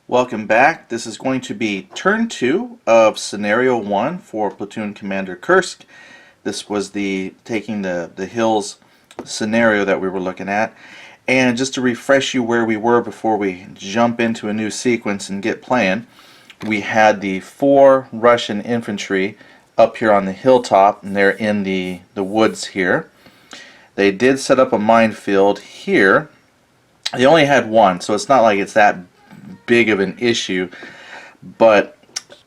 Welcome back. This is going to be turn 2 of scenario 1 for Platoon Commander Kursk. This was the taking the hills scenario that we were looking at. And just to refresh you where we were before we jump into a new sequence and get playing, we had the 4 Russian infantry up here on the hilltop, and they're in the woods here. They did set up a minefield here. They only had one, so it's not like it's that big of an issue, but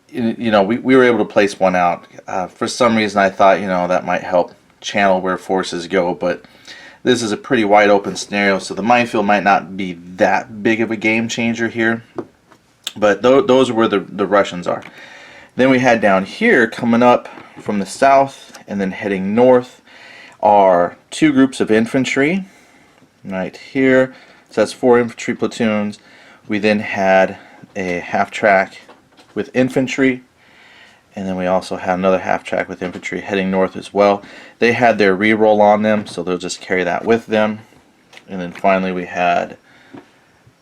you know, we were able to place one out. For some reason I thought, you know, that might help channel where forces go, but this is a pretty wide open scenario, so the minefield might not be that big of a game changer here, but those are where the Russians are. Then we had down here, coming up from the south and then heading north, are 2 groups of infantry right here. So that's 4 infantry platoons. We then had a half-track with infantry, and then we also had another half-track with infantry heading north as well. They had their reroll on them, so they'll just carry that with them. And then finally we had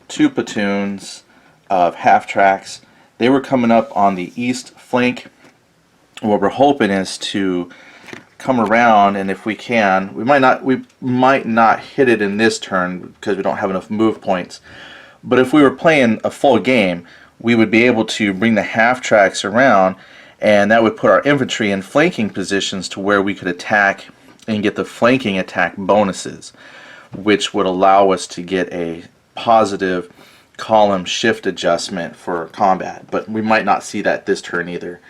2 platoons of half-tracks. They were coming up on the east flank. What we're hoping is to come around, and if we can, we might not hit it in this turn because we don't have enough move points. But if we were playing a full game, we would be able to bring the half-tracks around, and that would put our infantry in flanking positions to where we could attack and get the flanking attack bonuses, which would allow us to get a positive column shift adjustment for combat. But we might not see that this turn either.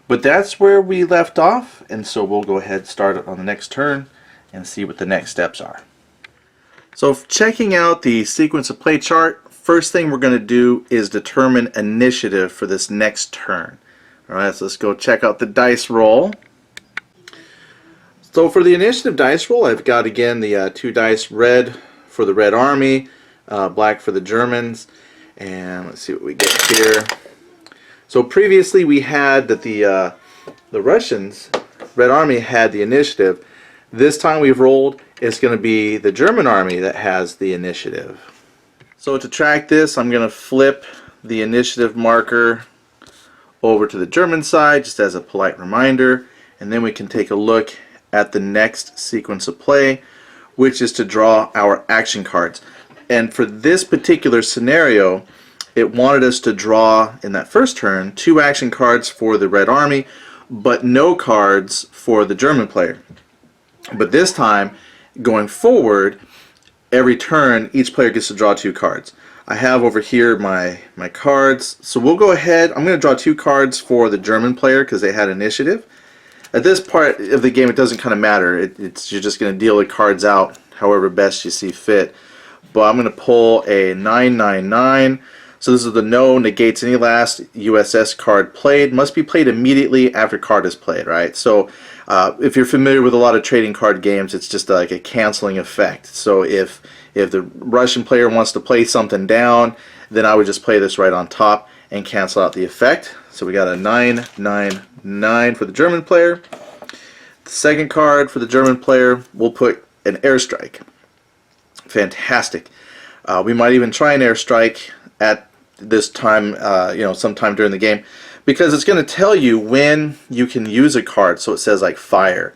But that's where we left off, and so we'll go ahead and start on the next turn and see what the next steps are. So checking out the sequence of play chart, first thing we're going to do is determine initiative for this next turn. Alright, so let's go check out the dice roll. So for the initiative dice roll, I've got again the 2 dice, red for the Red Army, black for the Germans, and let's see what we get here. So previously we had that the Russians, Red Army, had the initiative. This time we've rolled, it's going to be the German Army that has the initiative. So to track this, I'm going to flip the initiative marker over to the German side just as a polite reminder, and then we can take a look at the next sequence of play, which is to draw our action cards. And for this particular scenario, it wanted us to draw in that first turn 2 action cards for the Red Army, but no cards for the German player. But this time, going forward, every turn each player gets to draw 2 cards. I have over here my cards, so we'll go ahead. I'm going to draw 2 cards for the German player because they had initiative. At this part of the game, it doesn't kind of matter. You're just going to deal the cards out however best you see fit. But I'm going to pull a 999. So this is the no, negates any last USS card played. Must be played immediately after card is played, right? So if you're familiar with a lot of trading card games, it's just like a canceling effect. So if the Russian player wants to play something down, then I would just play this right on top and cancel out the effect. So we got a 999 for the German player. The second card for the German player, we'll put an airstrike. Fantastic. We might even try an airstrike at this time, you know, sometime during the game, because it's going to tell you when you can use a card. So it says like fire.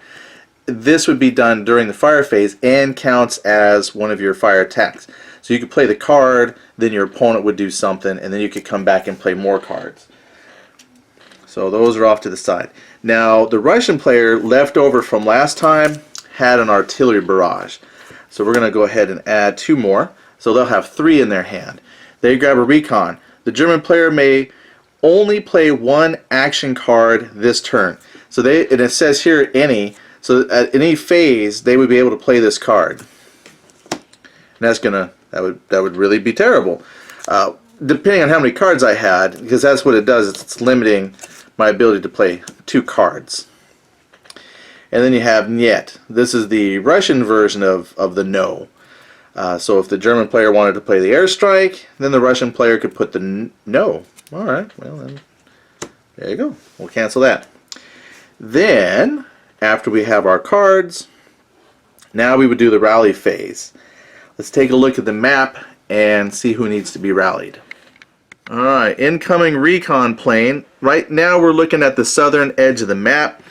This would be done during the fire phase and counts as one of your fire attacks. So you could play the card, then your opponent would do something, and then you could come back and play more cards. So those are off to the side. Now the Russian player, left over from last time, had an artillery barrage. So we're going to go ahead and add 2 more. So they'll have 3 in their hand. They grab a recon. The German player may only play 1 action card this turn. So and it says here any. So at any phase, they would be able to play this card. And that would really be terrible. Depending on how many cards I had, because that's what it does. It's limiting my ability to play 2 cards. And then you have Niet. This is the Russian version of the no. So if the German player wanted to play the airstrike, then the Russian player could put the no. Alright, well then, there you go. We'll cancel that. Then, after we have our cards, now we would do the rally phase. Let's take a look at the map and see who needs to be rallied. Alright, incoming recon plane. Right now we're looking at the southern edge of the map.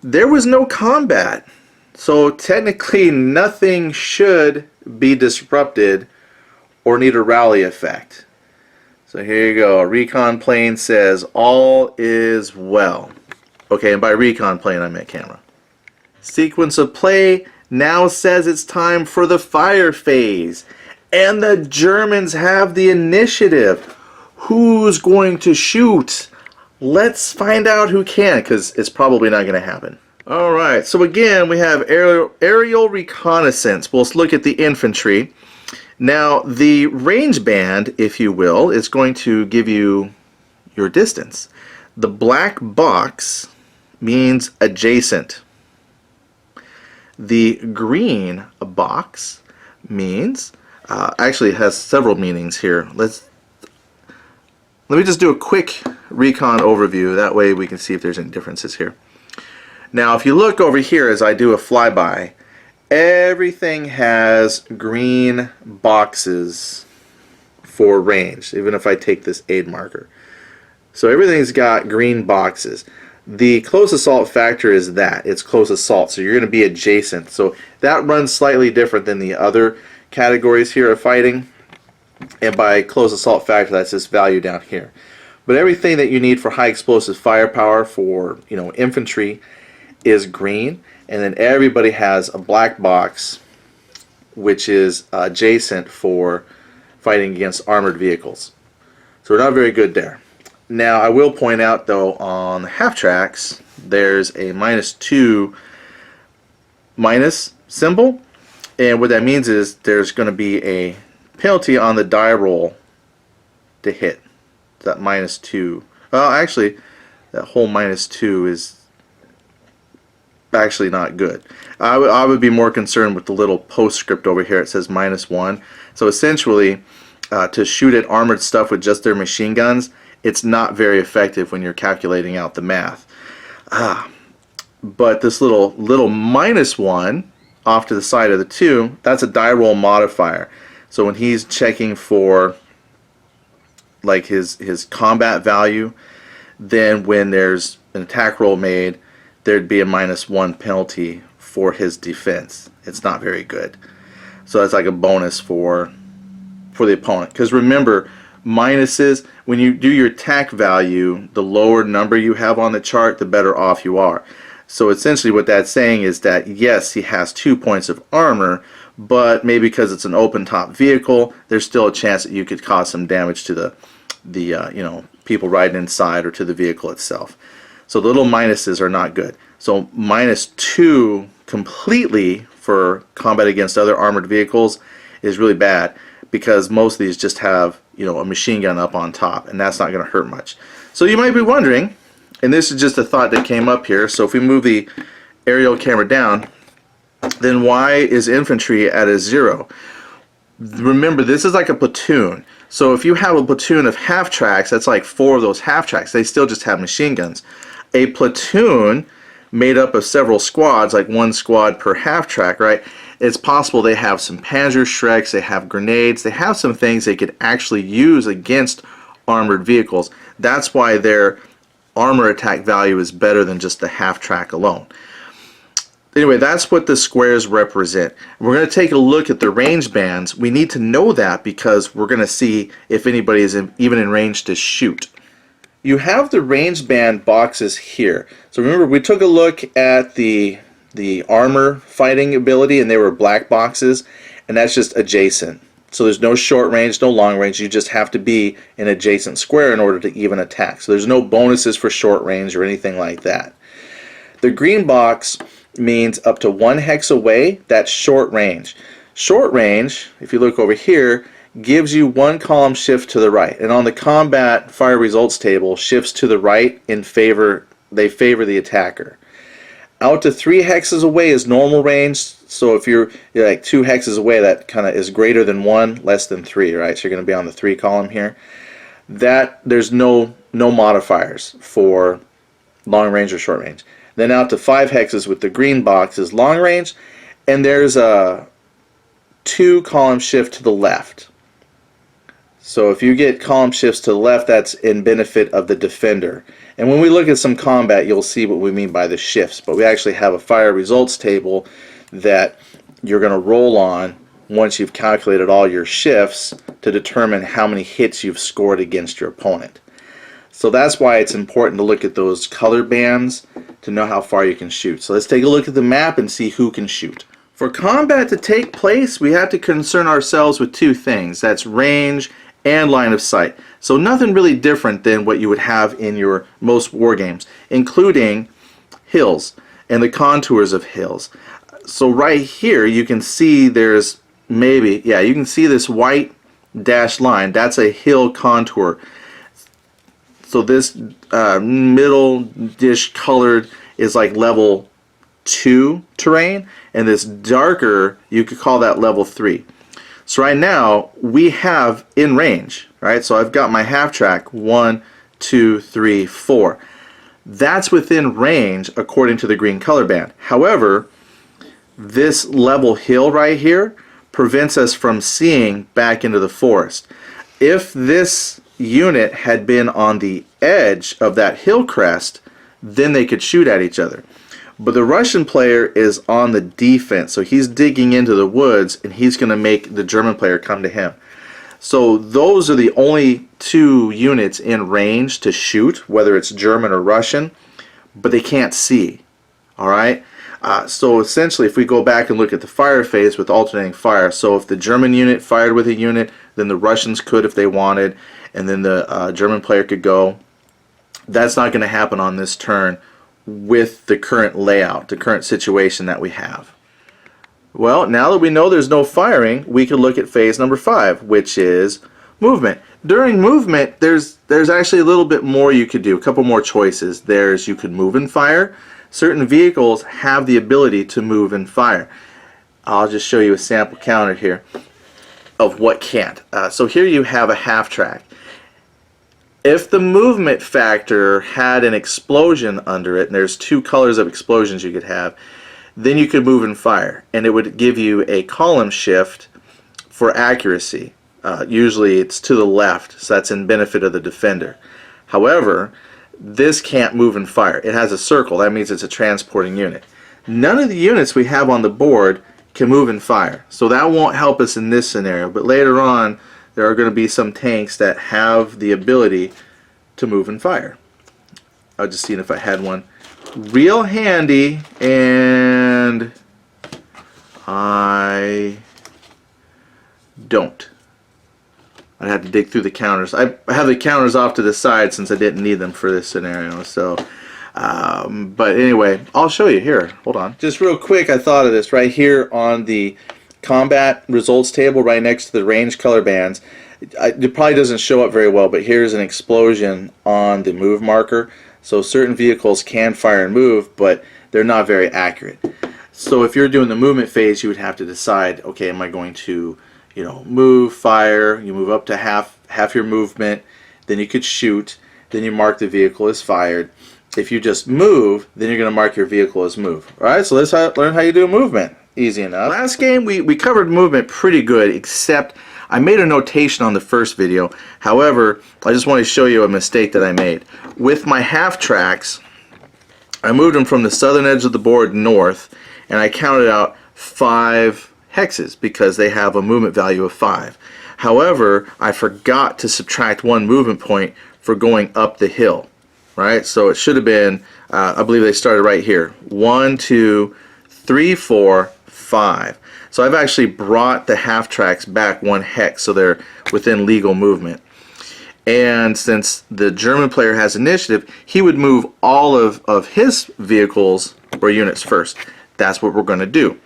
There was no combat, so technically nothing should be disrupted or need a rally effect. So here you go. A recon plane says all is well. Okay, and by recon plane I meant camera. Sequence of play now says it's time for the fire phase. And the Germans have the initiative. Who's going to shoot? Let's find out who can, because it's probably not going to happen. Alright, so again we have aerial reconnaissance. We'll look at the infantry. Now the range band, if you will, is going to give you your distance. The black box means adjacent. The green box means, actually it has several meanings here. Let me just do a quick recon overview, that way we can see if there's any differences here. Now if you look over here as I do a flyby, everything has green boxes for range, even if I take this aid marker. So everything's got green boxes. The close assault factor is that. It's close assault, so you're going to be adjacent. So that runs slightly different than the other categories here of fighting. And by close assault factor, that's this value down here. But everything that you need for high explosive firepower for, infantry is green. And then everybody has a black box, which is adjacent for fighting against armored vehicles. So we're not very good there. Now I will point out though, on the half tracks there's a -2 minus symbol, and what that means is there's going to be a penalty on the die roll to hit. That -2. Well, actually that whole -2 is actually not good. I would be more concerned with the little postscript over here. It says -1. So essentially to shoot at armored stuff with just their machine guns, it's not very effective when you're calculating out the math. But this little -1 off to the side of the 2, that's a die roll modifier. So when he's checking for like his combat value, then when there's an attack roll made, there'd be a -1 penalty for his defense. It's not very good. So that's like a bonus for the opponent. Because remember, minuses, when you do your attack value, the lower number you have on the chart, the better off you are. So essentially what that's saying is that yes, he has 2 points of armor, but maybe because it's an open top vehicle, there's still a chance that you could cause some damage to the people riding inside or to the vehicle itself. So the little minuses are not good. So -2 completely for combat against other armored vehicles is really bad, because most of these just have a machine gun up on top, and that's not going to hurt much. So you might be wondering, and this is just a thought that came up here, so if we move the aerial camera down, then why is infantry at a 0? Remember, this is like a platoon. So if you have a platoon of half tracks, that's like 4 of those half tracks. They still just have machine guns. A platoon made up of several squads, like 1 squad per half track, right? It's possible they have some Panzerschrecks, they have grenades, they have some things they could actually use against armored vehicles. That's why their armor attack value is better than just the half track alone. Anyway, that's what the squares represent. We're going to take a look at the range bands. We need to know that because we're going to see if anybody is even in range to shoot. You have the range band boxes here. So remember, we took a look at the armor fighting ability, and they were black boxes, and that's just adjacent. So there's no short range, no long range. You just have to be an adjacent square in order to even attack. So there's no bonuses for short range or anything like that. The green box means up to 1 hex away. That's short range. Short range, if you look over here, gives you 1 column shift to the right. And on the combat fire results table, shifts to the right they favor the attacker. Out to 3 hexes away is normal range. So if you're like 2 hexes away, that kind of is greater than 1, less than 3, right? So you're going to be on the 3 column here. That there's no modifiers for long range or short range. Then out to 5 hexes with the green box is long range, and there's 2 column shift to the left. So if you get column shifts to the left, that's in benefit of the defender. And when we look at some combat, you'll see what we mean by the shifts. But we actually have a fire results table that you're going to roll on once you've calculated all your shifts to determine how many hits you've scored against your opponent. So that's why it's important to look at those color bands to know how far you can shoot. So let's take a look at the map and see who can shoot. For combat to take place, we have to concern ourselves with 2 things. That's range and line of sight. So nothing really different than what you would have in your most war games, including hills and the contours of hills. So right here you can see there's maybe, yeah, you can see this white dashed line. That's a hill contour. So this middle-ish colored is like level 2 terrain, and this darker, you could call that level 3. So right now we have in range, right? So I've got my half track 1, 2, 3, 4. That's within range according to the green color band. However, this level hill right here prevents us from seeing back into the forest. If this unit had been on the edge of that hill crest, then they could shoot at each other. But the Russian player is on the defense, so he's digging into the woods and he's going to make the German player come to him. So those are the only 2 units in range to shoot, whether it's German or Russian, but they can't see. Alright? So essentially, if we go back and look at the fire phase with alternating fire, so if the German unit fired with a unit, then the Russians could if they wanted, and then the German player could go. That's not going to happen on this turn with the current layout, the current situation that we have. Well, now that we know there's no firing, we can look at phase number 5, which is movement. During movement, there's actually a little bit more you could do, a couple more choices. You could move and fire. Certain vehicles have the ability to move and fire. I'll just show you a sample counter here of what can't. So here you have a half track. If the movement factor had an explosion under it, and there's 2 colors of explosions you could have, then you could move and fire, and it would give you a column shift for accuracy. Usually it's to the left, so that's in benefit of the defender. However, this can't move and fire. It has a circle. That means it's a transporting unit. None of the units we have on the board can move and fire, so that won't help us in this scenario. But later on, there are going to be some tanks that have the ability to move and fire. I'll just see if I had one real handy, and I don't. I had to dig through the counters. I have the counters off to the side since I didn't need them for this scenario. So, but anyway, I'll show you here. Hold on. Just real quick, I thought of this right here on the combat results table right next to the range color bands. It probably doesn't show up very well, but here's an explosion on the move marker. So certain vehicles can fire and move, but they're not very accurate. So if you're doing the movement phase, you would have to decide, okay, am I going to, move, fire? You move up to half your movement, then you could shoot, then you mark the vehicle as fired. If you just move, then you're going to mark your vehicle as move. Alright, so let's learn how you do movement. Easy enough. Last game we covered movement pretty good, except I made a notation on the first video. However, I just want to show you a mistake that I made. With my half tracks, I moved them from the southern edge of the board north, and I counted out 5 hexes because they have a movement value of 5. However, I forgot to subtract 1 movement point for going up the hill. Right? So it should have been, I believe they started right here. 1, 2, 3, 4, 5. So I've actually brought the half tracks back 1 hex, so they're within legal movement. And since the German player has initiative, he would move all of his vehicles or units first. That's what we're going to do.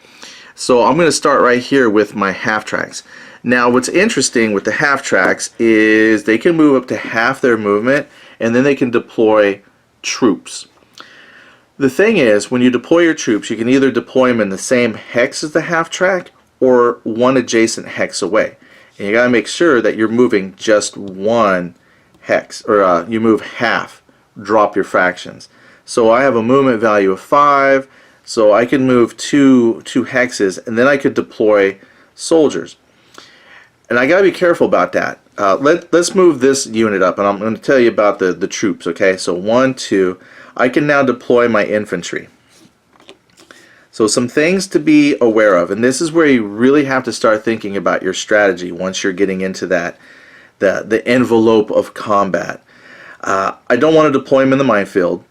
So I'm going to start right here with my half tracks. Now what's interesting with the half tracks is they can move up to half their movement, and then they can deploy troops. The thing is, when you deploy your troops, you can either deploy them in the same hex as the half track or 1 adjacent hex away. And you got to make sure that you're moving just 1 hex, or you move half, drop your fractions. So I have a movement value of 5, so I can move two hexes, and then I could deploy soldiers. And I gotta be careful about that. Let's move this unit up, and I'm going to tell you about the troops, okay? So 1, 2, I can now deploy my infantry. So some things to be aware of, and this is where you really have to start thinking about your strategy once you're getting into that, the envelope of combat. I don't want to deploy them in the minefield.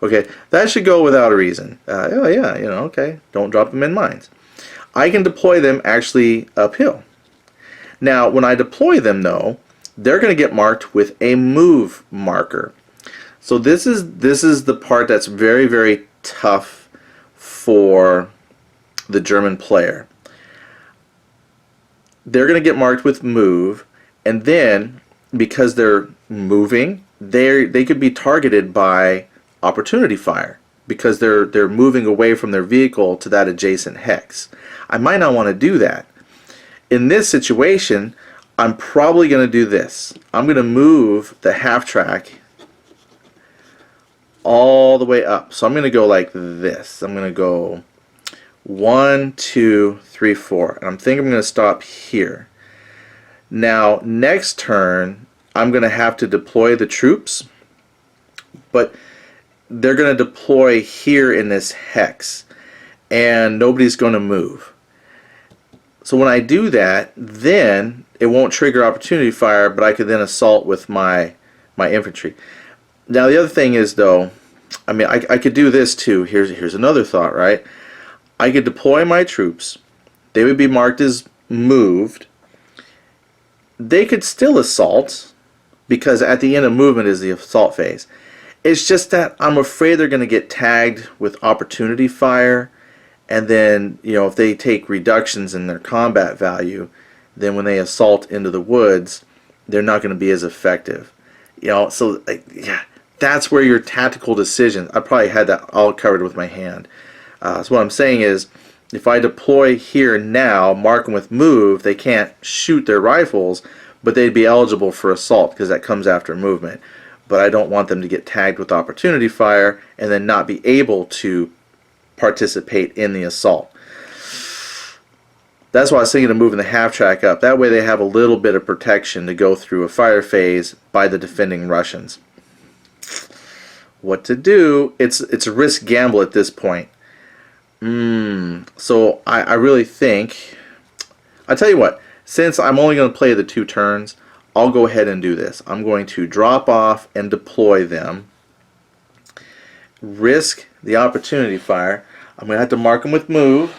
Okay, that should go without a reason. Oh yeah, you know, okay, don't drop them in mines. I can deploy them actually uphill. Now, when I deploy them, though, they're going to get marked with a move marker. So this is the part that's very, very tough for the German player. They're going to get marked with move, and then because they're moving, they could be targeted by opportunity fire because they're moving away from their vehicle to that adjacent hex. I might not want to do that. In this situation, I'm probably going to do this. I'm going to move the half track all the way up. So I'm going to go like this. I'm going to go 1, 2, 3, 4. And I'm thinking I'm going to stop here. Now, next turn, I'm going to have to deploy the troops, but they're going to deploy here in this hex, and nobody's going to move. So when I do that, then it won't trigger opportunity fire, but I could then assault with my infantry. Now the other thing is, though, I mean, I could do this too. Here's another thought, right? I could deploy my troops. They would be marked as moved. They could still assault because at the end of movement is the assault phase. It's just that I'm afraid they're going to get tagged with opportunity fire. And then, you know, if they take reductions in their combat value, then when they assault into the woods, they're not going to be as effective. You know, so yeah, that's where your tactical decision. I probably had that all covered with my hand. So what I'm saying is, if I deploy here now, mark them with move, they can't shoot their rifles, but they'd be eligible for assault because that comes after movement. But I don't want them to get tagged with opportunity fire and then not be able to participate in the assault. That's why I was thinking of moving the half track up. That way they have a little bit of protection to go through a fire phase by the defending Russians. What to do? It's a risk gamble at this point. So I really think, I tell you what, since I'm only going to play the 2 turns, I'll go ahead and do this. I'm going to drop off and deploy them. Risk the opportunity fire. I'm going to have to mark them with move.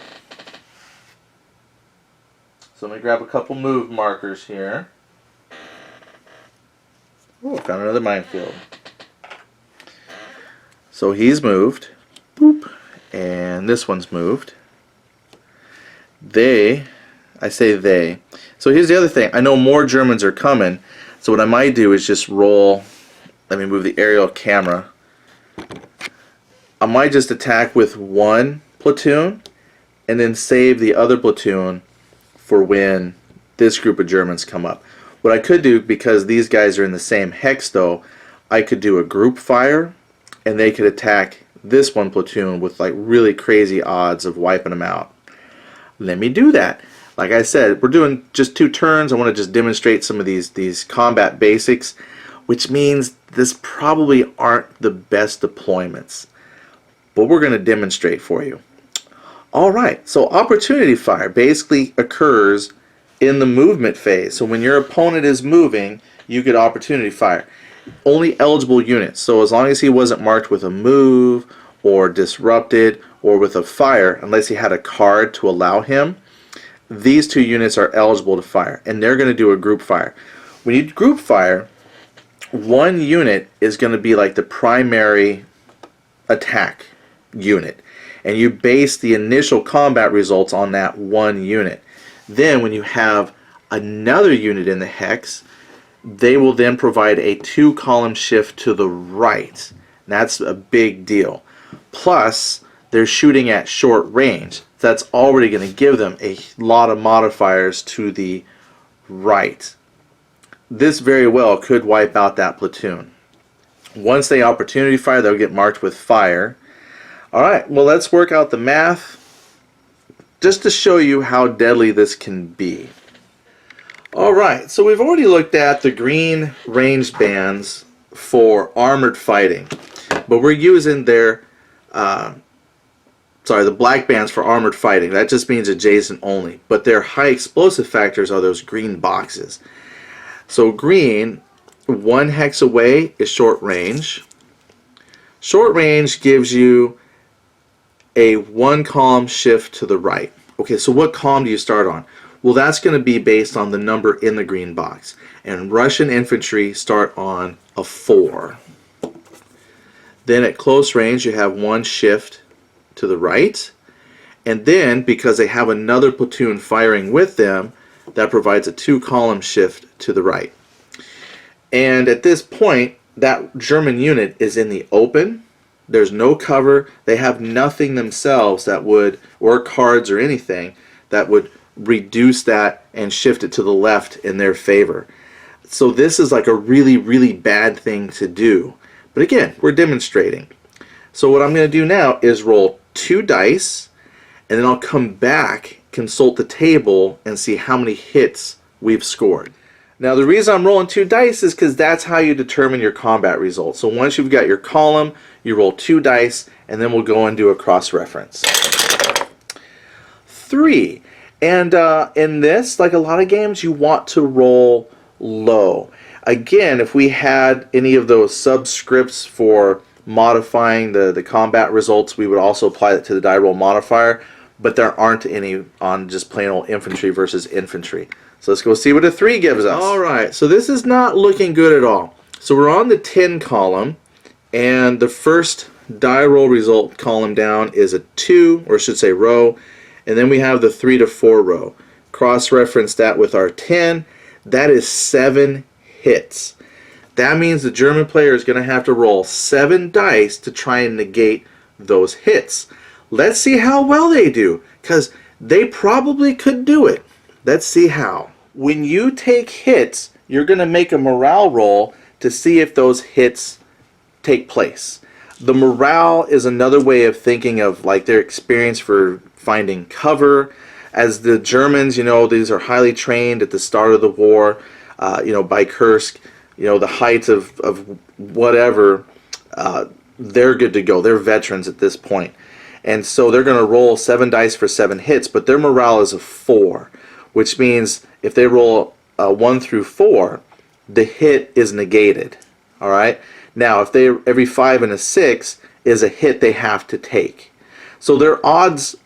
So let me grab a couple move markers here. Oh, found another minefield. So he's moved. Boop. And this one's moved. I say they. So here's the other thing. I know more Germans are coming. So what I might do is just roll. Let me move the aerial camera. I might just attack with 1 platoon and then save the other platoon for when this group of Germans come up. What I could do, because these guys are in the same hex though, I could do a group fire and they could attack this 1 platoon with like really crazy odds of wiping them out. Let me do that. Like I said, we're doing just 2 turns. I want to just demonstrate some of these combat basics, which means this probably aren't the best deployments, but we're going to demonstrate for you. Alright, so opportunity fire basically occurs in the movement phase. So when your opponent is moving, you get opportunity fire. Only eligible units. So as long as he wasn't marked with a move or disrupted or with a fire, unless he had a card to allow him, these 2 units are eligible to fire. And they're going to do a group fire. When you group fire, 1 unit is going to be like the primary attack unit, and you base the initial combat results on that 1 unit. Then when you have another unit in the hex, they will then provide a 2-column shift to the right. That's a big deal. Plus they're shooting at short range. That's already going to give them a lot of modifiers to the right. This very well could wipe out that platoon. Once they opportunity fire, they'll get marked with fire. Alright, well, let's work out the math just to show you how deadly this can be. Alright, so we've already looked at the green range bands for armored fighting, but we're using their the black bands for armored fighting. That just means adjacent only, but their high explosive factors are those green boxes. So green, 1 hex away is short range. Short range gives you a 1 column shift to the right. Okay, so what column do you start on? Well, that's going to be based on the number in the green box. And Russian infantry start on a 4. Then at close range, you have 1 shift to the right. And then, because they have another platoon firing with them, that provides a 2 column shift to the right. And at this point, that German unit is in the open. There's no cover. They have nothing themselves that would, or cards or anything, that would reduce that and shift it to the left in their favor. So this is like a really, really bad thing to do. But again, we're demonstrating. So what I'm going to do now is roll 2 dice, and then I'll come back, consult the table, and see how many hits we've scored. Now the reason I'm rolling 2 dice is because that's how you determine your combat results. So once you've got your column, you roll 2 dice, and then we'll go and do a cross-reference. 3. And in this, like a lot of games, you want to roll low. Again, if we had any of those subscripts for modifying the combat results, we would also apply that to the die roll modifier, but there aren't any on just plain old infantry versus infantry. So let's go see what a 3 gives us. Alright, so this is not looking good at all. So we're on the 10 column, and the first die roll result column down is a 2, or I should say row, and then we have the 3 to 4 row. Cross-reference that with our 10. That is 7 hits. That means the German player is going to have to roll 7 dice to try and negate those hits. Let's see how well they do, because they probably could do it. Let's see how. When you take hits, you're going to make a morale roll to see if those hits take place. The morale is another way of thinking of like their experience for finding cover. As the Germans, these are highly trained at the start of the war, by Kursk, the height of whatever, they're good to go. They're veterans at this point. And so they're going to roll 7 dice for 7 hits, but their morale is a 4, which means if they roll 1 through 4, the hit is negated. All right. Now, if they every 5 and a 6 is a hit they have to take. So their odds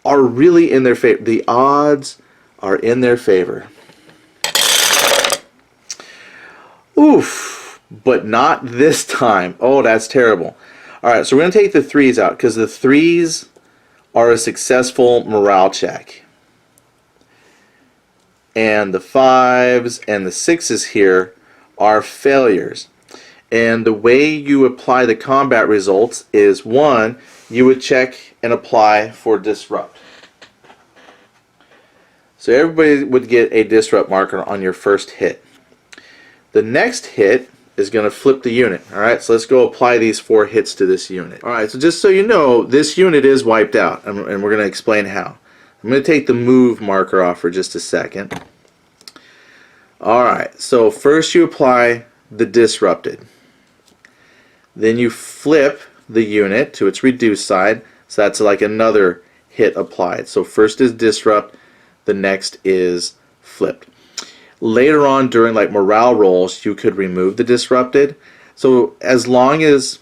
are really in their favor. The odds are in their favor. Oof, but not this time. Oh, that's terrible. All right, so we're going to take the 3s out because the 3s are a successful morale check. And the 5s and the 6s here are failures. And the way you apply the combat results is 1, you would check and apply for disrupt. So everybody would get a disrupt marker on your first hit. The next hit is going to flip the unit. Alright, so let's go apply these 4 hits to this unit. Alright, so just so you know, this unit is wiped out, and we're going to explain how. I'm going to take the move marker off for just a second. Alright, so first you apply the disrupted. Then you flip the unit to its reduced side, so that's like another hit applied. So first is disrupt, the next is flipped. Later on during like morale rolls, you could remove the disrupted. So as long as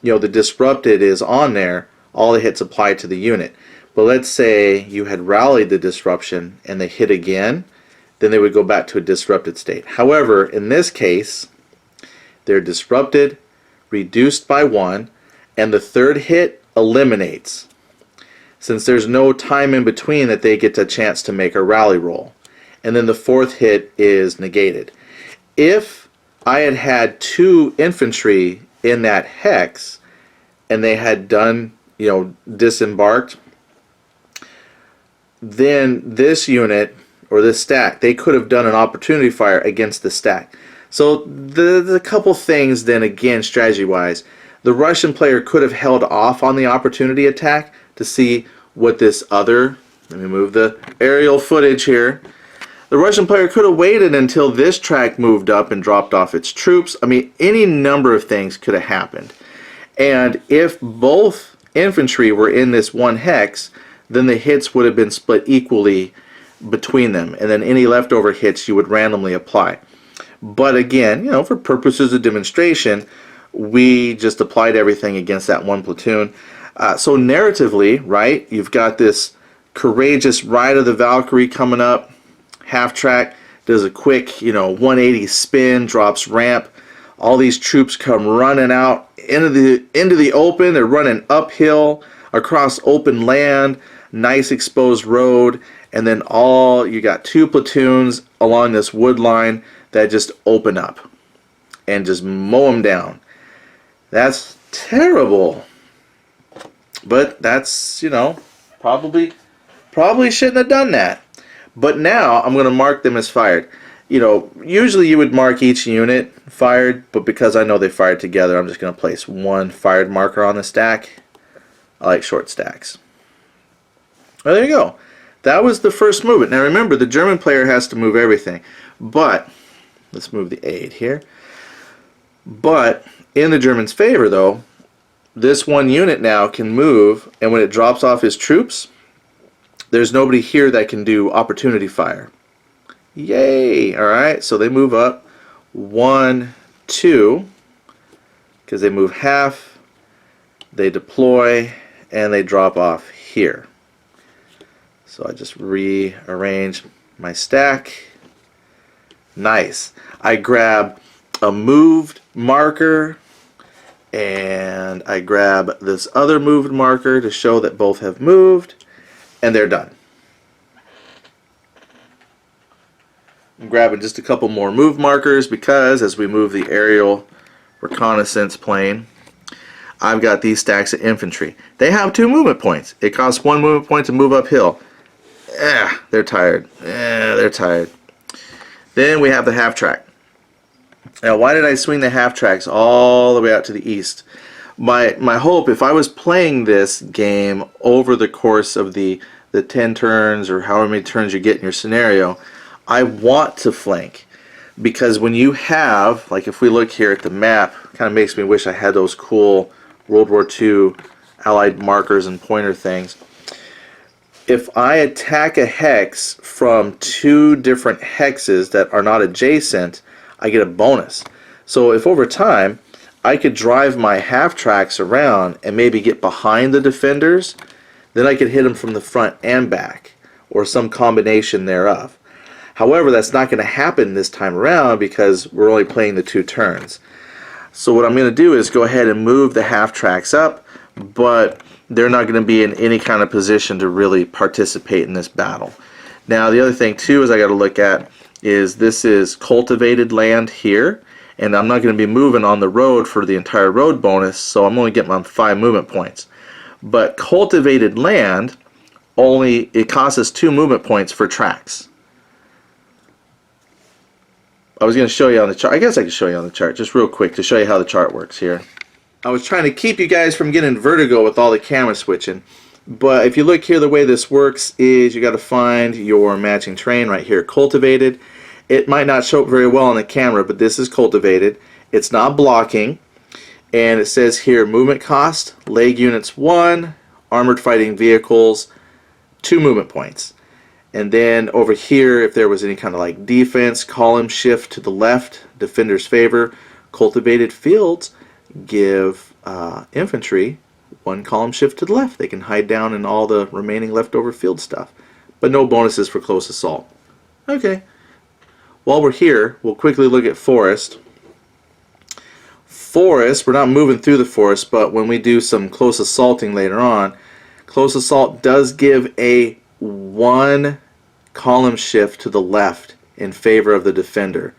the disrupted is on there, all the hits apply to the unit. But let's say you had rallied the disruption and they hit again, then they would go back to a disrupted state. However, in this case, they're disrupted, reduced by 1, and the third hit eliminates, since there's no time in between that they get a chance to make a rally roll. And then the 4th hit is negated. If I had had 2 infantry in that hex and they had done, disembarked, then this unit or this stack, they could have done an opportunity fire against the stack. So the couple things then, again, strategy-wise, the Russian player could have held off on the opportunity attack to see what this other Let me move the aerial footage here. The Russian player could have waited until this track moved up and dropped off its troops. I mean, any number of things could have happened. And if both infantry were in this one hex, then the hits would have been split equally between them. And then any leftover hits you would randomly apply. But again, you know, for purposes of demonstration, we just applied everything against that one platoon. So narratively, right, you've got this courageous Ride of the Valkyrie coming up. Half track does a quick, you know, 180 spin, drops ramp. All these troops come running out into the open. They're running uphill across open land, nice exposed road, and then you got two platoons along this wood line that just open up and just mow them down. That's terrible. But that's, you know, probably shouldn't have done that. But now I'm going to mark them as fired. You know, usually you would mark each unit fired, but because I know they fired together, I'm just going to place one fired marker on the stack. I like short stacks. Well, there you go. That was the first movement. Now remember, the German player has to move everything. But, let's move the aid here. But, in the Germans' favor though, this one unit now can move, and when it drops off his troops, there's nobody here that can do opportunity fire. Yay! Alright, so they move up 1, 2, because they move half, they deploy, and they drop off here. So I just rearrange my stack. Nice. I grab a moved marker, and I grab this other moved marker to show that both have moved. And they're done. I'm grabbing just a couple more move markers because as we move the aerial reconnaissance plane, I've got these stacks of infantry. They have 2 movement points. It costs 1 movement point to move uphill. They're tired. They're tired. Then we have the half track. Now, why did I swing the half tracks all the way out to the east? My hope, if I was playing this game over the course of the 10 turns or however many turns you get in your scenario, I want to flank. Because when you have, like if we look here at the map, kind of makes me wish I had those cool World War II Allied markers and pointer things. If I attack a hex from 2 different hexes that are not adjacent, I get a bonus. So if over time I could drive my half tracks around and maybe get behind the defenders, then I could hit them from the front and back, or some combination thereof. However, that's not going to happen this time around because we're only playing the 2 turns. So what I'm going to do is go ahead and move the half tracks up, but they're not going to be in any kind of position to really participate in this battle. Now the other thing too is I got to look at is this is cultivated land here, and I'm not going to be moving on the road for the entire road bonus, so I'm only getting my 5 movement points. But cultivated land, it costs us 2 movement points for tracks. I was going to show you on the chart. I guess I can show you on the chart just real quick to show you how the chart works here. I was trying to keep you guys from getting vertigo with all the camera switching. But if you look here, the way this works is you got to find your matching terrain right here, cultivated. It might not show up very well on the camera, but this is cultivated. It's not blocking. And it says here, movement cost, leg units 1, armored fighting vehicles 2 movement points. And then over here, if there was any kind of like defense, column shift to the left, defender's favor. Cultivated fields give infantry 1 column shift to the left. They can hide down in all the remaining leftover field stuff. But no bonuses for close assault. Okay. While we're here, we'll quickly look at forest. Forest, we're not moving through the forest, but when we do some close assaulting later on, close assault does give a 1 column shift to the left in favor of the defender.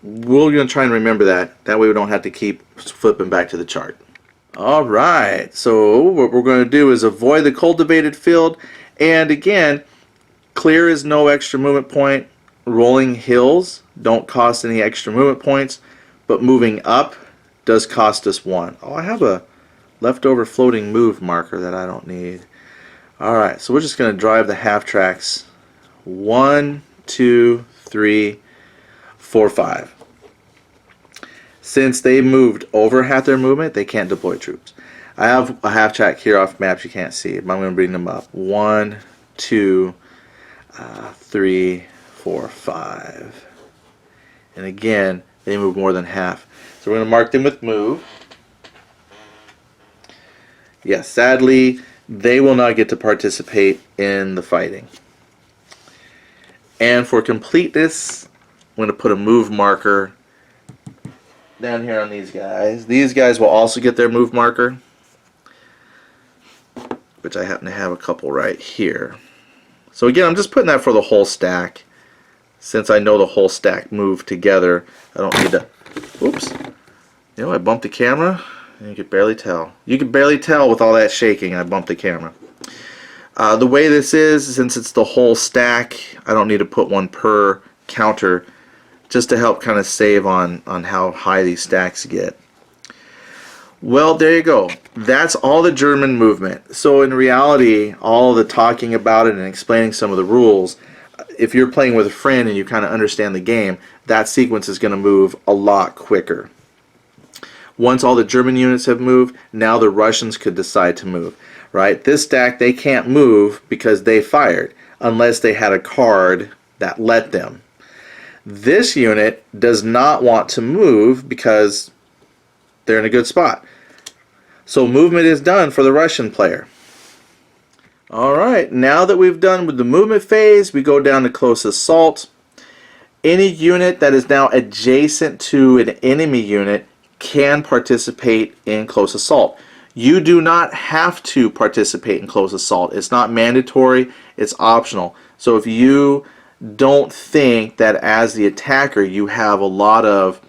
We're going to try and remember that. That way we don't have to keep flipping back to the chart. Alright, so what we're going to do is avoid the cultivated field, and again, clear is no extra movement point. Rolling hills don't cost any extra movement points, but moving up does cost us 1. Oh, I have a leftover floating move marker that I don't need. Alright, so we're just going to drive the half tracks 1, 2, 3, 4, 5. Since they moved over half their movement, they can't deploy troops. I have a half track here off maps you can't see, but I'm going to bring them up. 1, 2, 3, 4, 5. And again, they move more than half. So we're going to mark them with move. Yes, sadly, they will not get to participate in the fighting. And for completeness, I'm going to put a move marker down here on these guys. These guys will also get their move marker, which I happen to have a couple right here. So again, I'm just putting that for the whole stack. Since I know the whole stack move together, I don't need to... Oops. You know, I bumped the camera, and you could barely tell. You could barely tell with all that shaking, I bumped the camera. The way this is, since it's the whole stack, I don't need to put one per counter, just to help kind of save on how high these stacks get. Well, there you go. That's all the German movement. So in reality, all the talking about it and explaining some of the rules, if you're playing with a friend and you kind of understand the game, that sequence is going to move a lot quicker. Once all the German units have moved, now the Russians could decide to move. Right? This stack, they can't move because they fired, unless they had a card that let them. This unit does not want to move because they're in a good spot. So movement is done for the Russian player. Alright, now that we've done with the movement phase, we go down to close assault. Any unit that is now adjacent to an enemy unit can participate in close assault. You do not have to participate in close assault. It's not mandatory, it's optional. So if you don't think that as the attacker you have a lot of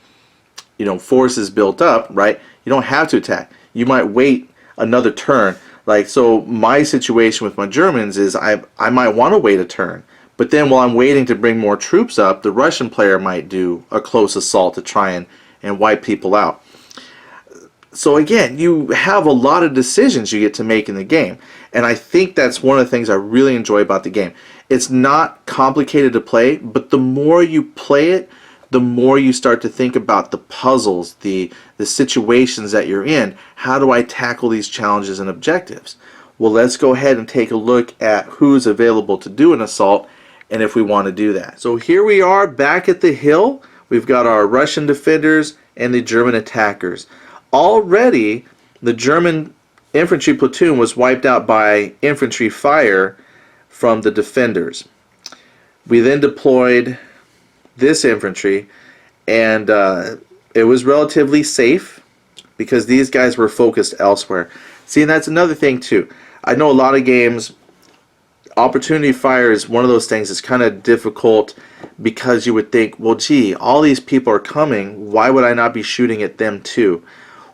forces built up, right? You don't have to attack. You might wait another turn. Like, so my situation with my Germans is I might want to wait a turn, but then while I'm waiting to bring more troops up, the Russian player might do a close assault to try and wipe people out. So again, you have a lot of decisions you get to make in the game, and I think that's one of the things I really enjoy about the game. It's not complicated to play, but the more you play it, the more you start to think about the puzzles, the situations that you're in. How do I tackle these challenges and objectives? Well, let's go ahead and take a look at who's available to do an assault and if we want to do that. So here we are back at the hill. We've got our Russian defenders and the German attackers. Already, the German infantry platoon was wiped out by infantry fire from the defenders. We then deployed this infantry, and it was relatively safe because these guys were focused elsewhere. See, and that's another thing too. I know a lot of games, opportunity fire is one of those things that's kind of difficult because you would think, well, gee, all these people are coming, why would I not be shooting at them too?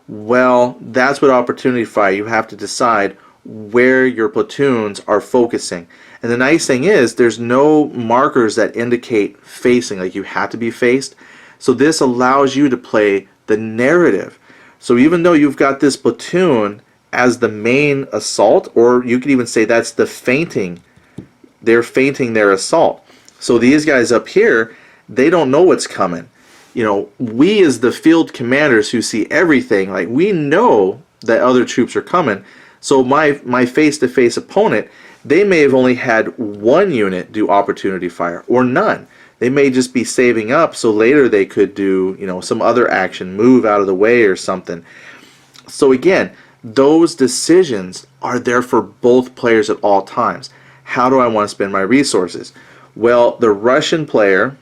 Well, that's what opportunity fire, you have to decide where your platoons are focusing. And the nice thing is there's no markers that indicate facing, like you have to be faced. So this allows you to play the narrative. So even though you've got this platoon as the main assault, or you could even say that's the feinting, they're feinting their assault. So these guys up here, they don't know what's coming. We as the field commanders who see everything, like we know that other troops are coming. So my face-to-face opponent, they may have only had one unit do opportunity fire or none. They may just be saving up so later they could do some other action, move out of the way or something. So again, those decisions are there for both players at all times. How do I want to spend my resources? Well, the Russian player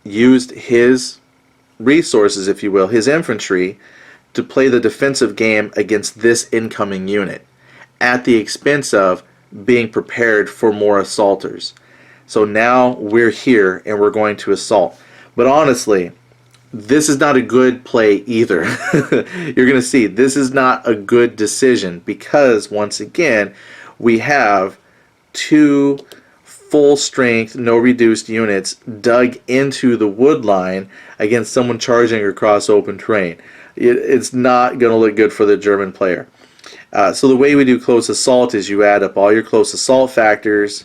used his resources, if you will, his infantry, to play the defensive game against this incoming unit at the expense of being prepared for more assaulters. So now we're here and we're going to assault. But honestly, this is not a good play either. You're going to see this is not a good decision because once again we have two full strength, no reduced units dug into the wood line against someone charging across open terrain. It's not going to look good for the German player. So the way we do close assault is you add up all your close assault factors,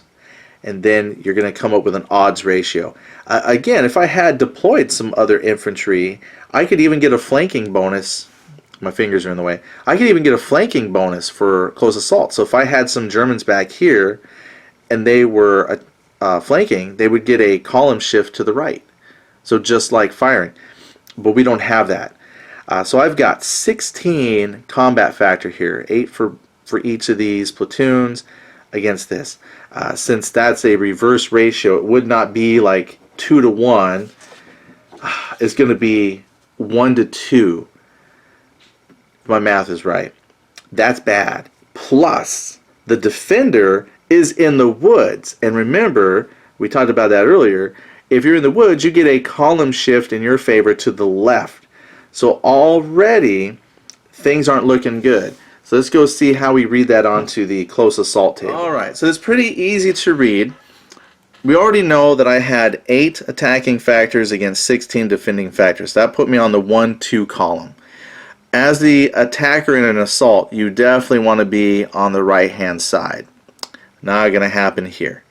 and then you're going to come up with an odds ratio. Again, if I had deployed some other infantry, I could even get a flanking bonus. My fingers are in the way. I could even get a flanking bonus for close assault. So if I had some Germans back here and they were flanking, they would get a column shift to the right. So just like firing. But we don't have that. So I've got 16 combat factor here, 8 for each of these platoons against this. Since that's a reverse ratio, it would not be like 2 to 1. It's going to be 1 to 2. If my math is right. That's bad. Plus, the defender is in the woods. And remember, we talked about that earlier. If you're in the woods, you get a column shift in your favor to the left. So already, things aren't looking good. So let's go see how we read that onto the close assault table. Alright, so it's pretty easy to read. We already know that I had 8 attacking factors against 16 defending factors. That put me on the 1-2 column. As the attacker in an assault, you definitely want to be on the right hand side. Not going to happen here.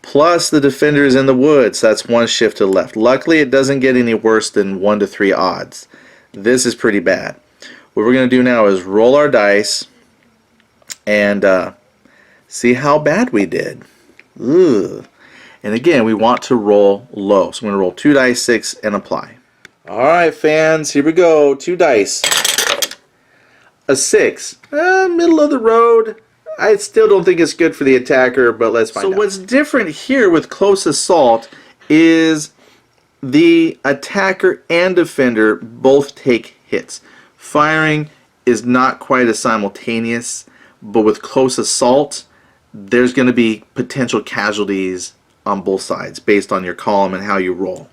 Plus the defender is in the woods, so that's 1 shift to the left. Luckily it doesn't get any worse than 1 to 3 odds. This is pretty bad. What we're going to do now is roll our dice and see how bad we did. Ugh. And again, we want to roll low. So I'm going to roll 2 dice, 6, and apply. Alright fans, here we go. 2 dice. A 6. Middle of the road. I still don't think it's good for the attacker, but let's find out. So what's different here with close assault is the attacker and defender both take hits. Firing is not quite as simultaneous, but with close assault, there's going to be potential casualties on both sides based on your column and how you roll.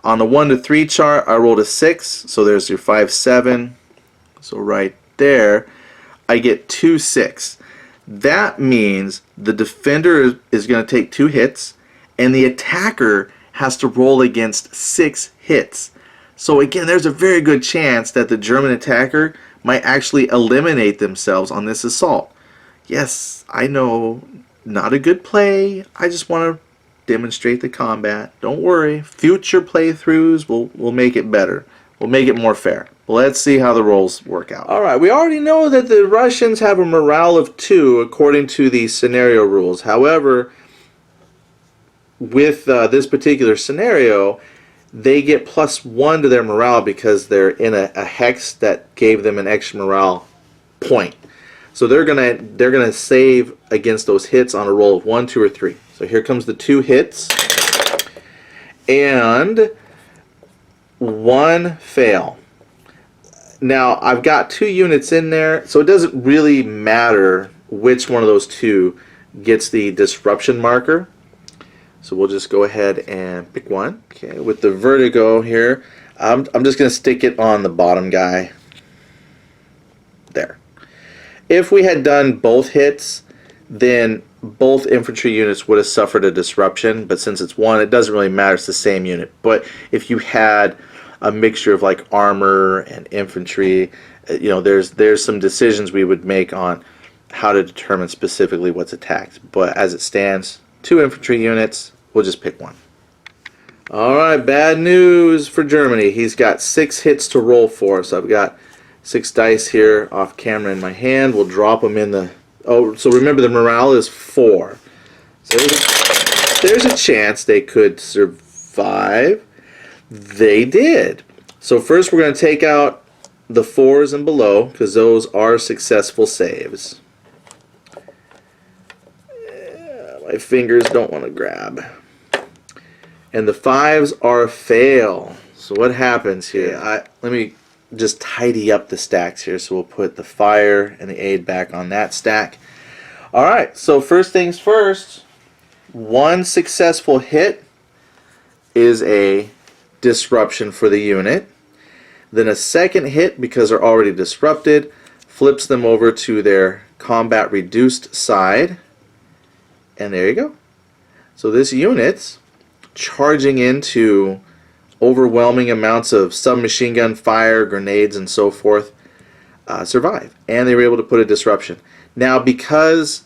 On the 1 to 3 chart, I rolled a 6, so there's your 5, 7. So right there, I get 2, 6. That means the defender is going to take 2 hits, and the attacker has to roll against 6 hits. So again, there's a very good chance that the German attacker might actually eliminate themselves on this assault. Yes, I know, not a good play. I just want to demonstrate the combat. Don't worry, future playthroughs will make it better. We'll make it more fair. Let's see how the rolls work out. Alright, we already know that the Russians have a morale of 2 according to the scenario rules. However, with this particular scenario, they get +1 to their morale because they're in a hex that gave them an extra morale point. So they're gonna save against those hits on a roll of 1, 2, or 3. So here comes the 2 hits and 1 fail. Now I've got 2 units in there, so it doesn't really matter which one of those 2 gets the disruption marker. So we'll just go ahead and pick one. Okay, with the vertigo here, I'm just going to stick it on the bottom guy. There. If we had done both hits, then both infantry units would have suffered a disruption, but since it's 1, it doesn't really matter, it's the same unit. But if you had a mixture of like armor and infantry, you know, there's some decisions we would make on how to determine specifically what's attacked. But as it stands, 2 infantry units, we'll just pick one. Alright, bad news for Germany. He's got 6 hits to roll for, so I've got 6 dice here off camera in my hand. We'll drop them in the... Oh, so remember the morale is 4. So there's a chance they could survive. They did. So first we're going to take out the 4s and below because those are successful saves. My fingers don't want to grab. And the 5s are a fail. So what happens here? Let me just tidy up the stacks here. So we'll put the fire and the aid back on that stack. Alright, so first things first. 1 successful hit is a disruption for the unit. Then a second hit, because they're already disrupted, flips them over to their combat reduced side. And there you go. So this unit's charging into overwhelming amounts of submachine gun fire, grenades, and so forth. survive, and they were able to put a disruption. Now, because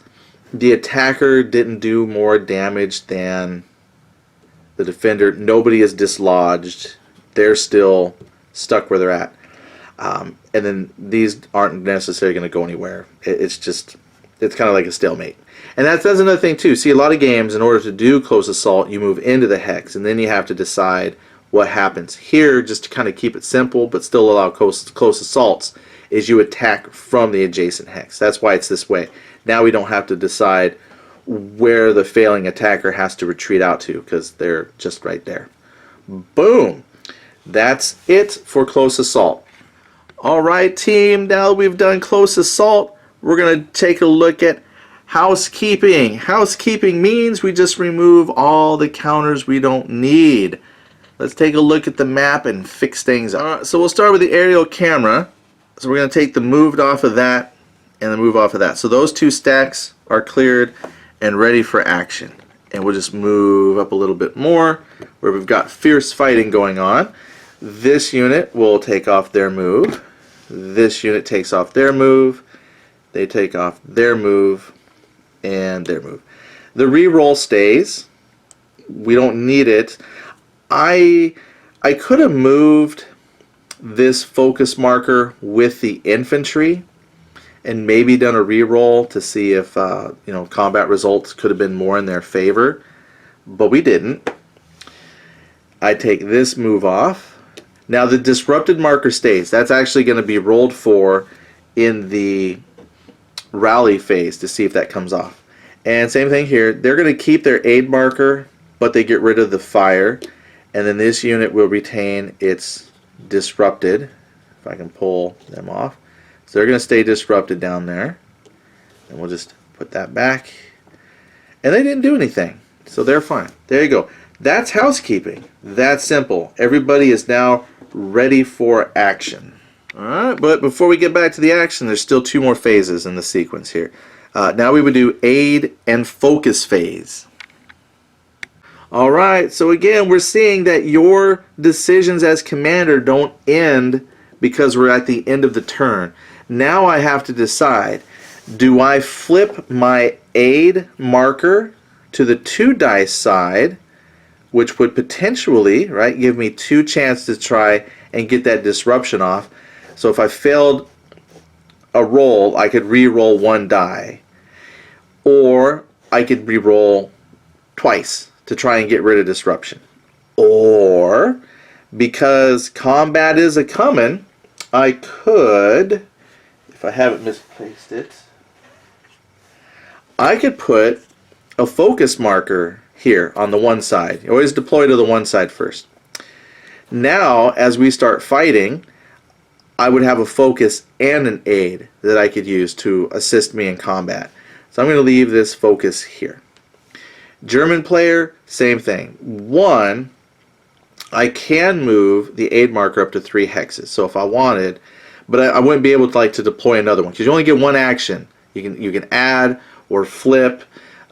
the attacker didn't do more damage than the defender, nobody is dislodged. They're still stuck where they're at. And then these aren't necessarily going to go anywhere. It's kind of like a stalemate. And that's another thing too. See, a lot of games, in order to do close assault, you move into the hex, and then you have to decide what happens. Here, just to kind of keep it simple, but still allow close assaults, is you attack from the adjacent hex. That's why it's this way. Now we don't have to decide where the failing attacker has to retreat out to, because they're just right there. Boom! That's it for close assault. Alright team, now that we've done close assault, we're going to take a look at housekeeping. Housekeeping means we just remove all the counters we don't need. Let's take a look at the map and fix things up. Alright, so we'll start with the aerial camera. So we're going to take the moved off of that and the move off of that. So those two stacks are cleared and ready for action. And we'll just move up a little bit more where we've got fierce fighting going on. This unit will take off their move. This unit takes off their move. They take off their move and their move. The reroll stays. We don't need it. I could have moved this focus marker with the infantry and maybe done a reroll to see if combat results could have been more in their favor, but we didn't. I take this move off. Now the disrupted marker stays. That's actually going to be rolled for in the rally phase to see if that comes off. And same thing here. They're going to keep their aid marker, but they get rid of the fire. And then this unit will retain its disrupted. If I can pull them off. So they're going to stay disrupted down there. And we'll just put that back. And they didn't do anything. So they're fine. There you go. That's housekeeping. That's simple. Everybody is now ready for action. Alright, but before we get back to the action, there's still two more phases in the sequence here. Now we would do aid and focus phase. Alright, so again, we're seeing that your decisions as commander don't end because we're at the end of the turn. Now I have to decide, do I flip my aid marker to the 2 dice side, which would potentially, right, give me 2 chances to try and get that disruption off. So if I failed a roll, I could re-roll 1 die. Or I could re-roll twice to try and get rid of disruption. Or, because combat is a-coming, I could, if I haven't misplaced it, I could put a focus marker here on the one side. You always deploy to the one side first. Now, as we start fighting, I would have a focus and an aid that I could use to assist me in combat. So I'm going to leave this focus here. German player, same thing. 1, I can move the aid marker up to 3 hexes. So if I wanted, but I wouldn't be able to deploy another one because you only get 1 action. You can add or flip,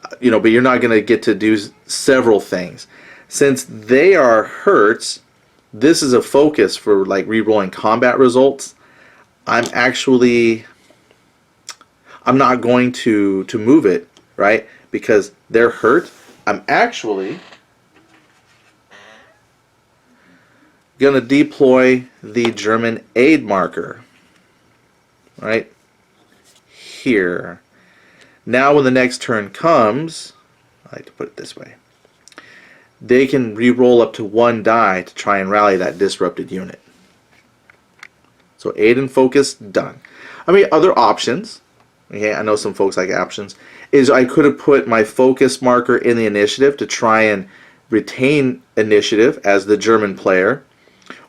but you're not going to get to do several things. Since they are hurts, this is a focus for re-rolling combat results. I'm not going to move it, right? Because they're hurt. I'm actually going to deploy the German aid marker, right here. Now when the next turn comes, I like to put it this way, they can re-roll up to 1 die to try and rally that disrupted unit. So aid and focus, done. Other options, okay, I know some folks like options, is I could have put my focus marker in the initiative to try and retain initiative as the German player,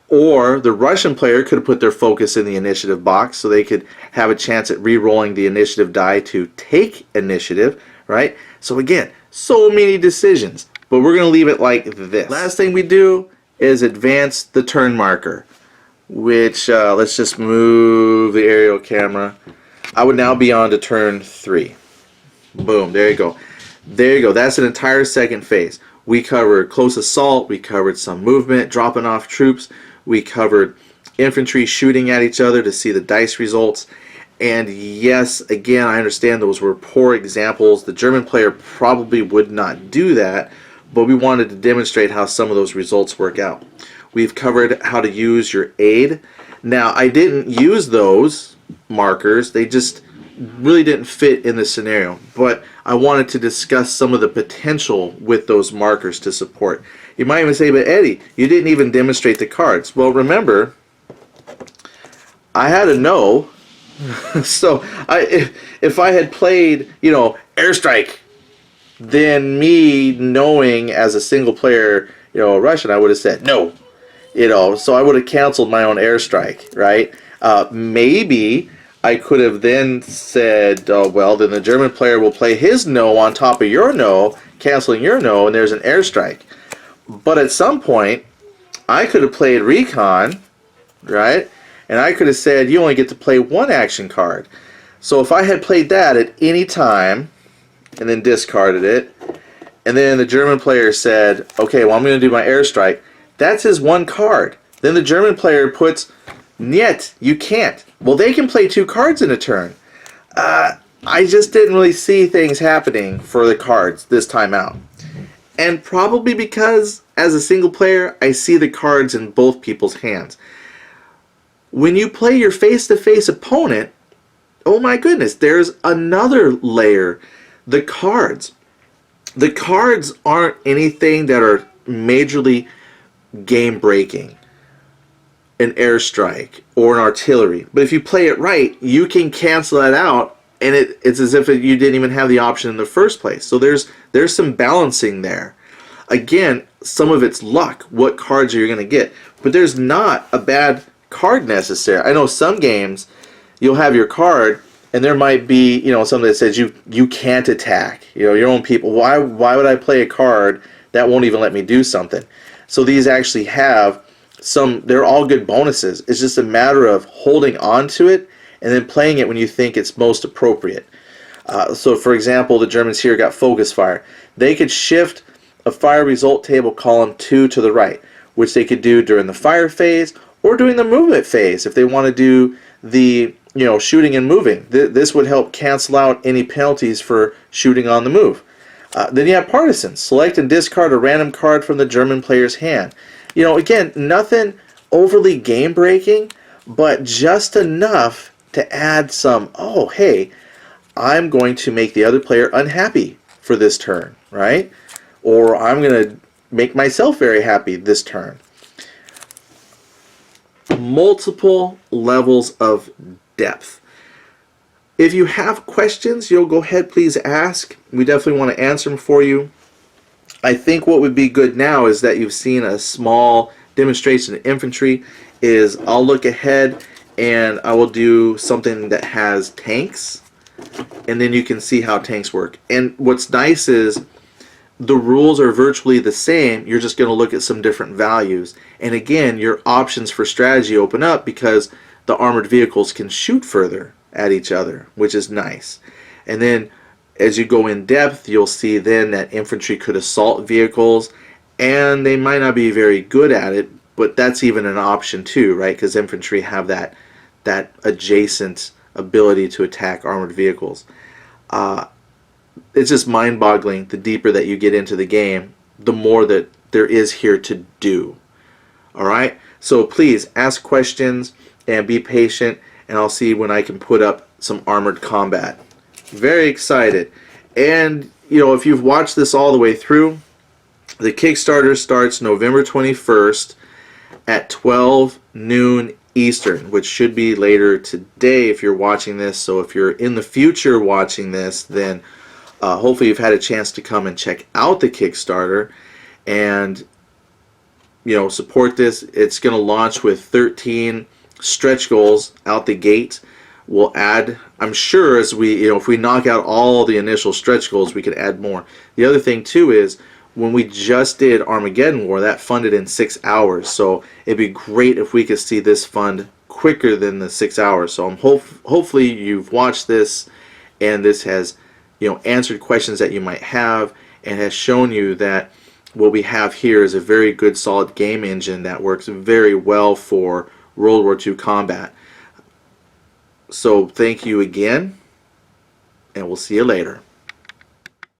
or the Russian player could have put their focus in the initiative box so they could have a chance at re-rolling the initiative die to take initiative, right? So again, so many decisions, but we're going to leave it like this. Last thing we do is advance the turn marker, which let's just move the aerial camera. I would now be on to turn 3. Boom, there you go. There you go. That's an entire second phase. We covered close assault, we covered some movement, dropping off troops, we covered infantry shooting at each other to see the dice results. And yes, again, I understand those were poor examples. The German player probably would not do that, but we wanted to demonstrate how some of those results work out. We've covered how to use your aid. Now, I didn't use those markers. They just really didn't fit in the scenario, but I wanted to discuss some of the potential with those markers to support. You might even say, but Eddie, you didn't even demonstrate the cards. Well, remember, I had a no. So if I had played, airstrike, then me knowing as a single player, Russian, I would have said no. So I would have canceled my own airstrike, right? Maybe I could have then said, oh, well, then the German player will play his no on top of your no, canceling your no, and there's an airstrike. But at some point, I could have played recon, right? And I could have said, you only get to play one action card. So if I had played that at any time, and then discarded it, and then the German player said, okay, well, I'm going to do my airstrike, that's his one card. Then the German player puts, niet, you can't. Well, they can play 2 cards in a turn. I just didn't really see things happening for the cards this time out. And probably because, as a single player, I see the cards in both people's hands. When you play your face-to-face opponent, oh my goodness, there's another layer. The cards. The cards aren't anything that are majorly game-breaking. An airstrike or an artillery. But if you play it right, you can cancel that out, and it's as if you didn't even have the option in the first place. So there's some balancing there. Again, some of it's luck. What cards are you going to get? But there's not a bad card necessary. I know some games you'll have your card and there might be something that says you can't attack your own people. Why would I play a card that won't even let me do something? So these actually have they're all good bonuses. It's just a matter of holding on to it and then playing it when you think it's most appropriate. So for example, the Germans here got focus fire. They could shift a fire result table column 2 to the right, which they could do during the fire phase or during the movement phase if they want to do the shooting and moving. This would help cancel out any penalties for shooting on the move. Then you have partisans. Select and discard a random card from the German player's hand. Again, nothing overly game-breaking, but just enough to add some, oh, hey, I'm going to make the other player unhappy for this turn, right? Or I'm going to make myself very happy this turn. Multiple levels of depth. If you have questions, go ahead, please ask. We definitely want to answer them for you. I think what would be good now is that you've seen a small demonstration of infantry. I'll look ahead and I will do something that has tanks, and then you can see how tanks work. And what's nice is the rules are virtually the same. You're just going to look at some different values. And again, your options for strategy open up because the armored vehicles can shoot further at each other, which is nice. And then as you go in depth, you'll see then that infantry could assault vehicles, and they might not be very good at it, but that's even an option too, right? Because infantry have that adjacent ability to attack armored vehicles. It's just mind-boggling. The deeper that you get into the game, the more that there is here to do. Alright? So please ask questions and be patient, and I'll see when I can put up some armored combat. Very excited. And if you've watched this all the way through, the Kickstarter starts November 21st at 12 noon Eastern, which should be later today if you're watching this. So if you're in the future watching this, then hopefully you've had a chance to come and check out the Kickstarter and support this. It's going to launch with 13 stretch goals out the gate. We'll add, I'm sure, as we, if we knock out all the initial stretch goals, we could add more. The other thing too is when we just did Armageddon War, that funded in 6 hours. So it'd be great if we could see this fund quicker than the 6 hours. So hopefully you've watched this and this has answered questions that you might have and has shown you that what we have here is a very good solid game engine that works very well for World War II combat. So thank you again, and we'll see you later.